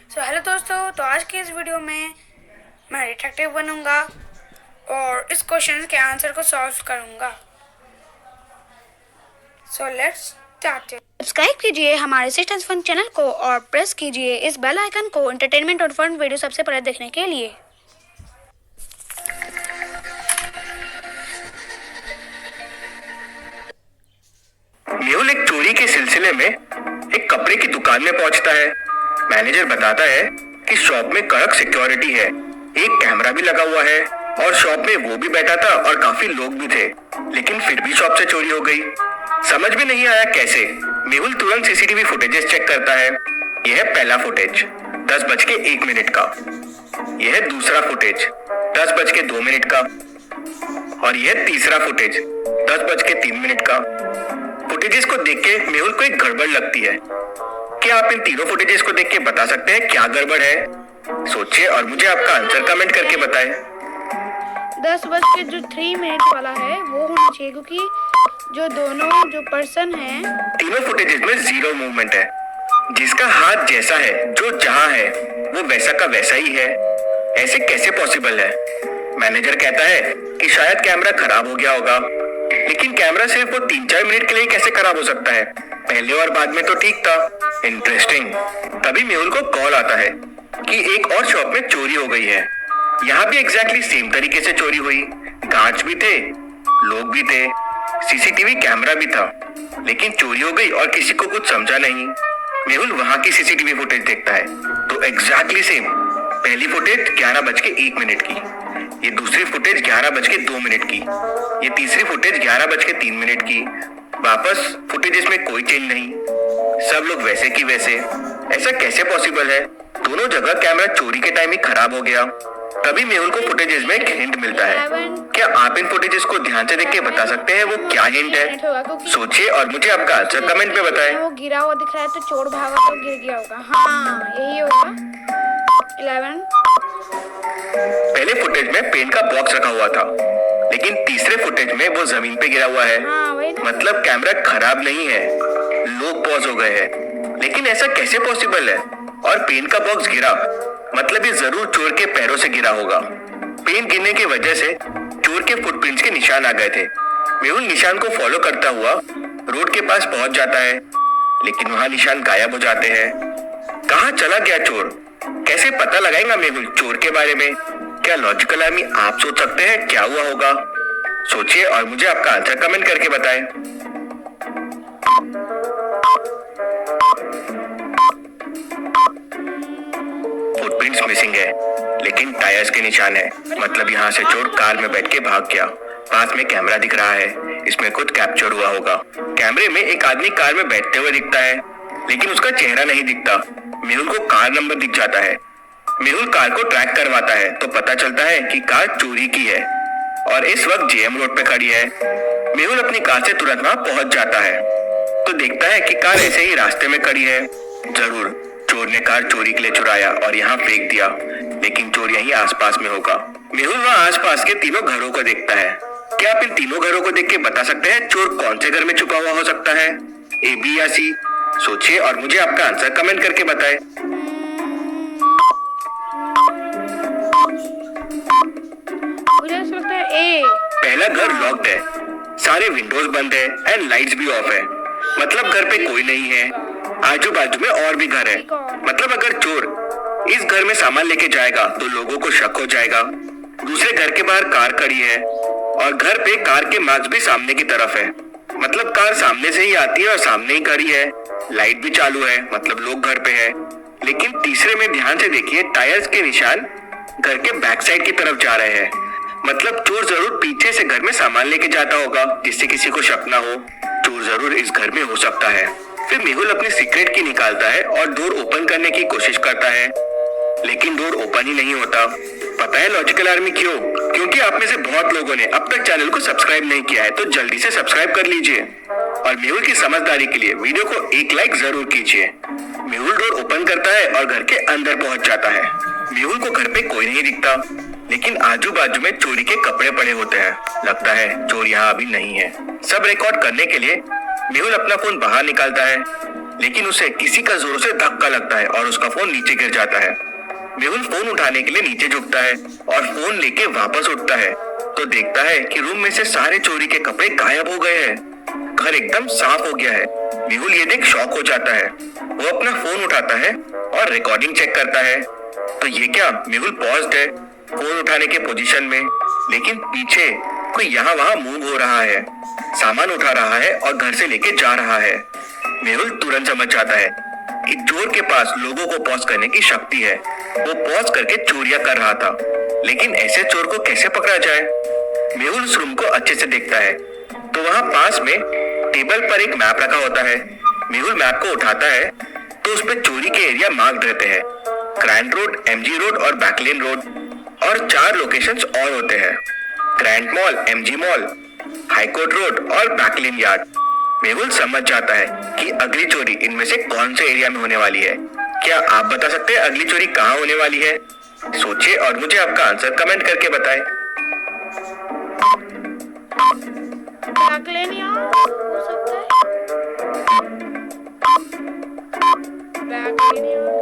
Hello दोस्तों, तो आज की इस वीडियो में मैं डिटेक्टिव बनूंगा और इस क्वेश्चन के आंसर को सॉल्व करूंगा। Let's start. सब्सक्राइब कीजिए हमारे सिस्टम्स फन चैनल को और प्रेस कीजिए इस बेल आइकन को एंटरटेनमेंट और फन वीडियो सबसे पहले देखने के लिए। मेहुल एक चोरी के सिलसिले में एक कपड़े की दुकान में पहुंचता है। मैनेजर बताता है कि शॉप में कड़क सिक्योरिटी है, एक कैमरा भी लगा हुआ है और शॉप में वो भी बैठा था और काफी लोग भी थे, लेकिन फिर भी शॉप से चोरी हो गई। समझ में नहीं आया कैसे। मेहुल तुरंत सीसीटीवी फुटेजेस चेक करता है। यह है पहला फुटेज 10:01 का, यह है दूसरा फुटेज 10:02 का और यह तीसरा फुटेज 10:03 का। फुटेजेस को देख के मेहुल को एक गड़बड़ लगती है। क्या आप इन तीनों फुटेजेस को देख के बता सकते हैं क्या गड़बड़ है? सोचिए और मुझे आपका आंसर कमेंट करके बताएं। 10:03 वाला है वो होना चाहिए, क्योंकि जो पर्सन है तीनों फुटेजेस में जीरो मूवमेंट है। जिसका हाथ जैसा है, जो जहां है वो वैसा का वैसा ही है। ऐसे कैसे पॉसिबल है? मैनेजर कहता है कि शायद कैमरा खराब हो गया होगा, लेकिन कैमरा सिर्फ वो 3-4 मिनट के लिए कैसे खराब हो सकता है? पहले और बाद में तो ठीक था। इंटरेस्टिंग। तभी मेहुल को कॉल आता है कि एक और शॉप में चोरी हो गई है। यहाँ भी एग्जैक्टली सेम तरीके से चोरी हुई। गार्ड्स भी थे, लोग भी थे, सीसीटीवी कैमरा भी था, लेकिन चोरी हो गई और किसी को कुछ समझा नहीं। मेहुल वहां की सीसीटीवी फुटेज देखता है तो एग्जैक्टली सेम। पहली फुटेज 11:01 की, ये दूसरी फुटेज 11:02 की, ये तीसरी फुटेज 11:03 की। वापस फुटेजेस में कोई चेंज नहीं, सब लोग वैसे की वैसे। ऐसा कैसे पॉसिबल है? दोनों जगह कैमरा चोरी के टाइम ही खराब हो गया। तभी मेहुल को फुटेजेस में एक हिंट मिलता है। क्या आप इन फुटेजेस को ध्यान से देख के बता सकते हैं वो क्या हिंट है? सोचिए और मुझे आपका आंसर कमेंट में बताएं। वो गिरा हुआ दिख रहा है तो चोर भागा तो गिर गया होगा। हाँ, यही होगा। 11। पहले फुटेज में पेंट का बॉक्स रखा हुआ था, लेकिन तीसरे फुटेज में वो जमीन पे गिरा हुआ है। मतलब कैमरा खराब नहीं है, लोग पॉज हो गए हैं। लेकिन ऐसा कैसे पॉसिबल है? और पेन का बॉक्स गिरा मतलब ये जरूर चोर के पैरों से गिरा होगा। पेन गिरने की वजह से चोर के फुटप्रिंट्स के निशान आ गए थे। मेहुल निशान को फॉलो करता हुआ रोड के पास पहुंच जाता है, लेकिन वहां निशान गायब हो जाते हैं। कहाँ चला गया चोर? कैसे पता लगाएगा मेहुल चोर के बारे में? क्या लॉजिकल आदमी आप सोच सकते हैं क्या हुआ होगा? सोचिए और मुझे आपका आंसर कमेंट करके बताएं। फुटप्रिंट्स मिसिंग है, लेकिन टायर्स के निशान है। मतलब यहाँ से चोर कार में बैठ के भाग गया। पास में कैमरा दिख रहा है, इसमें कुछ कैप्चर हुआ होगा। कैमरे में एक आदमी कार में बैठते हुए दिखता है, लेकिन उसका चेहरा नहीं दिखता। मेहुल को कार नंबर दिख जाता है। मेहुल कार को ट्रैक करवाता है तो पता चलता है कि कार चोरी की है और इस वक्त जेएम रोड पे खड़ी है। मेहुल अपनी कार से तुरंत वहां पहुंच जाता है तो देखता है कि कार ऐसे ही रास्ते में खड़ी है। जरूर चोर ने कार चोरी के लिए चुराया और यहाँ फेंक दिया, लेकिन चोर यहीं आसपास में होगा। मेहुल वहाँ आसपास के तीनों घरों को देखता है। क्या आप इन तीनों घरों को देख के बता सकते हैं चोर कौन से घर में छुपा हुआ हो सकता है? ए, बी या सी? सोचिए और मुझे आपका आंसर कमेंट करके बताएं। मुझे ऐसा लगता है ए। पहला घर लॉक्ड है, सारे विंडोज बंद है एंड लाइट्स भी ऑफ है। मतलब घर पे कोई नहीं है। आजू बाजू में और भी घर है। मतलब अगर चोर इस घर में सामान लेके जाएगा तो लोगों को शक हो जाएगा। दूसरे घर के बाहर कार खड़ी है और घर पे कार के मार्क्स भी सामने की तरफ है। मतलब कार सामने से ही आती है और सामने ही खड़ी है। लाइट भी चालू है, मतलब लोग घर पे है। लेकिन तीसरे में ध्यान से देखिए, टायर्स के निशान घर के बैक साइड की तरफ जा रहे हैं। मतलब चोर जरूर पीछे से घर में सामान लेके जाता होगा जिससे किसी को शक ना हो। चोर जरूर इस घर में हो सकता है। फिर मेहुल अपनी सीक्रेट की निकालता है और डोर ओपन करने की कोशिश करता है, लेकिन डोर ओपन ही नहीं होता। पता है लॉजिकल आर्मी क्यों? क्योंकि आप में से बहुत लोगों ने अब तक चैनल को सब्सक्राइब नहीं किया है, तो जल्दी से सब्सक्राइब कर लीजिए और मेहुल की समझदारी के लिए वीडियो को एक लाइक जरूर कीजिए। मेहुल डोर ओपन करता है और घर के अंदर पहुंच जाता है। मेहुल को घर पे कोई नहीं दिखता, लेकिन आजू बाजू में चोरी के कपड़े पड़े होते हैं। लगता है चोर यहाँ अभी नहीं है। सब रिकॉर्ड करने के लिए मेहुल अपना फोन बाहर निकालता है लेकिन उसे किसी का जोर से धक्का लगता है और उसका फोन नीचे गिर जाता है। मेहुल फोन उठाने के लिए नीचे झुकता है और फोन लेके वापस उठता है तो देखता है कि रूम में से सारे चोरी के कपड़े गायब हो गए हैं। घर एकदम साफ हो गया है। मेहुल ये देख शॉक हो जाता है। वो अपना फोन उठाता है और रिकॉर्डिंग चेक करता है तो ये क्या, मेहुल पॉज्ड है फोन उठाने के पोजीशन में, लेकिन पीछे कोई यहाँ वहाँ मूव हो रहा है, सामान उठा रहा है और घर से लेके जा रहा है। मेहुल तुरंत समझ जाता है कि चोर के पास लोगों को पॉज करने की शक्ति है। वो पॉज करके चोरियां कर रहा था, लेकिन ऐसे चोर को कैसे पकड़ा जाए। मेहुल उस रूम को अच्छे से देखता है तो वहाँ पास में टेबल पर एक मैप रखा होता है। मेहुल मैप को उठाता है तो उस पर चोरी के एरिया मार्क रहते हैं, ग्रैंड रोड, एमजी रोड और बैकलेन रोड, और 4 लोकेशंस और होते हैं, grand mall, MG mall, high court road और बैकलेन यार्ड। मेहुल समझ जाता है कि अगली चोरी इनमें से कौन से एरिया में होने वाली है। क्या आप बता सकते हैं अगली चोरी कहाँ होने वाली है? सोचिए और मुझे आपका आंसर कमेंट करके बताएं। बैकलेन यार्ड हो सकता है। बैकलेन यार्ड।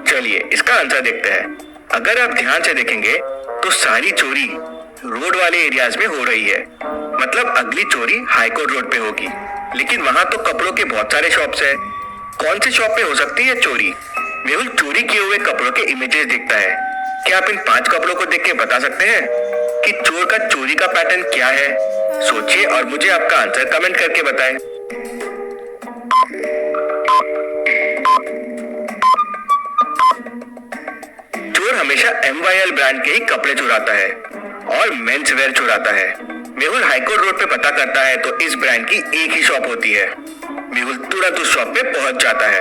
चलिए इसका आंसर देखते हैं। अगर आप ध्यान से देखेंगे तो सारी चोरी रोड वाले एरियाज में हो रही है, मतलब अगली चोरी हाईकोर्ट रोड पे होगी। लेकिन वहां तो कपड़ों के बहुत सारे शॉप्स है। कौन से शॉप पे हो सकती है चोरी? मेहुल चोरी किए हुए कपड़ों के इमेजेस देखता है। क्या आप इन 5 कपड़ों को देख के बता सकते हैं कि चोर का चोरी का पैटर्न क्या है? सोचिए और मुझे आपका आंसर कमेंट करके बताएं। चोर हमेशा MYL ब्रांड के ही कपड़े चुराता है और मेंस वेयर चुराता है। मेहुल हाईकोर्ट रोड पे पता करता है तो इस ब्रांड की एक ही शॉप होती है। मेहुल तुरंत उस शॉप पे पहुंच जाता है।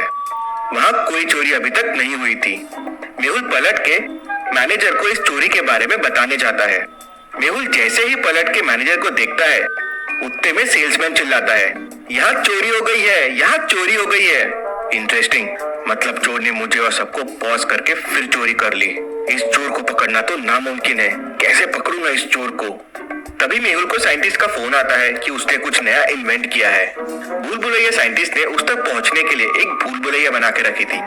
वहां कोई चोरी अभी तक नहीं हुई थी। मेहुल पलट के मैनेजर को इस चोरी के बारे में बताने जाता है। मेहुल जैसे ही पलट के मैनेजर को देखता है उतने में सेल्समैन चिल्लाता है, यहाँ चोरी हो गई है, यहाँ चोरी हो गई है। इंटरेस्टिंग, मतलब चोर ने मुझे और सबको पॉज करके फिर चोरी कर ली। इस चोर को पकड़ना तो नामुमकिन है। कैसे पकड़ूंगा इस चोर को? तभी मेहुल को साइंटिस्ट का फोन आता है कि उसने कुछ नया इन्वेंट किया है। भूल भुलैया साइंटिस्ट ने उस तक पहुंचने के लिए एक भूल भुलैया बना के रखी थी।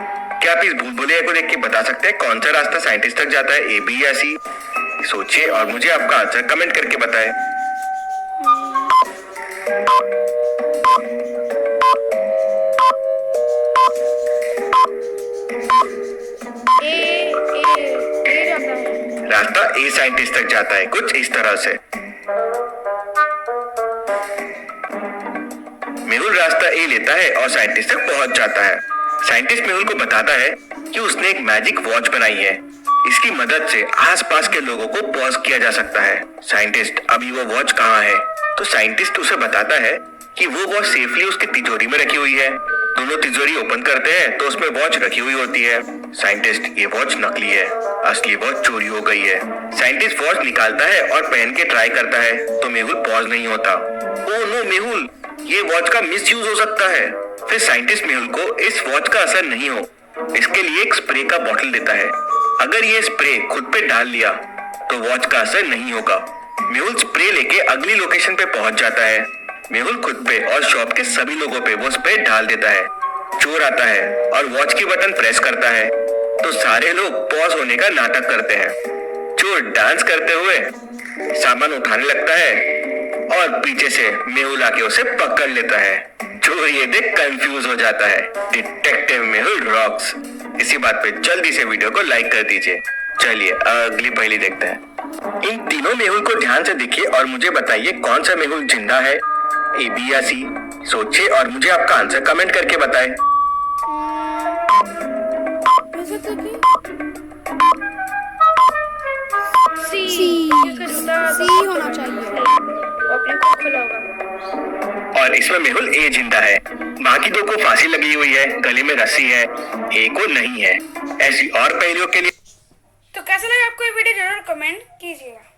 क्या आप इस भूल भुलैया को देख के बता सकते हैं कौन सा रास्ता साइंटिस्ट तक जाता है, A, B या C? सोचिए और मुझे आपका आंसर कमेंट करके बताएं। रास्ता A साइंटिस्ट तक जाता है कुछ इस तरह से। मेहुल रास्ता A लेता है और साइंटिस्ट तक पहुंच जाता है। साइंटिस्ट मेहुल को बताता है कि उसने एक मैजिक वॉच बनाई है। इसकी मदद से आसपास के लोगों को पॉज किया जा सकता है। साइंटिस्ट, अभी वो वॉच कहाँ है? तो साइंटिस्ट उसे बताता है कि वो वॉच सेफली उसकी तिजोरी में रखी हुई है। दोनों तिजोरी ओपन करते हैं तो उसमें वॉच रखी हुई होती है। साइंटिस्ट, ये वॉच नकली है, असली वॉच चोरी हो गई है। साइंटिस्ट वॉच निकालता है और पहन के ट्राई करता है तो मेहुल पॉज नहीं होता। ओह नो मेहुल, ये वॉच का मिसयूज हो सकता है। फिर साइंटिस्ट मेहुल को इस वॉच का असर नहीं हो इसके लिए एक स्प्रे का बॉटल देता है। अगर ये स्प्रे खुद पे डाल लिया तो वॉच का असर नहीं होगा। मेहुल स्प्रे लेके अगली लोकेशन पे पहुंच जाता है। मेहुल खुद पे और शॉप के सभी लोगों पे वो स्प्रे डाल देता है। चोर आता है और वॉच की बटन प्रेस करता है तो सारे लोग पॉज होने का नाटक करते हैं। चोर डांस करते हुए सामान उठाने लगता है और पीछे से मेहुल आके उसे पकड़ लेता है। चोर ये देख कंफ्यूज हो जाता है। Detective Mehul rocks. इसी बात पे जल्दी से वीडियो को लाइक कर दीजिए। चलिए अगली पहेली देखते हैं। इन तीनों मेहुल को ध्यान से देखिए और मुझे बताइए कौन सा मेहुल जिंदा है, A, B या C? सोचिए और मुझे आपका आंसर कमेंट करके बताएं। सी होना चाहिए। अपने को खुला होगा। और इसमें मेहुल A जिंदा है। बाकी 2 को फांसी लगी हुई है, गले में रस्सी है, A को नहीं है। ऐसी और पहेलियों के लिए तो कैसा लगा आपको ये वीडियो जरूर कमेंट कीजिएगा।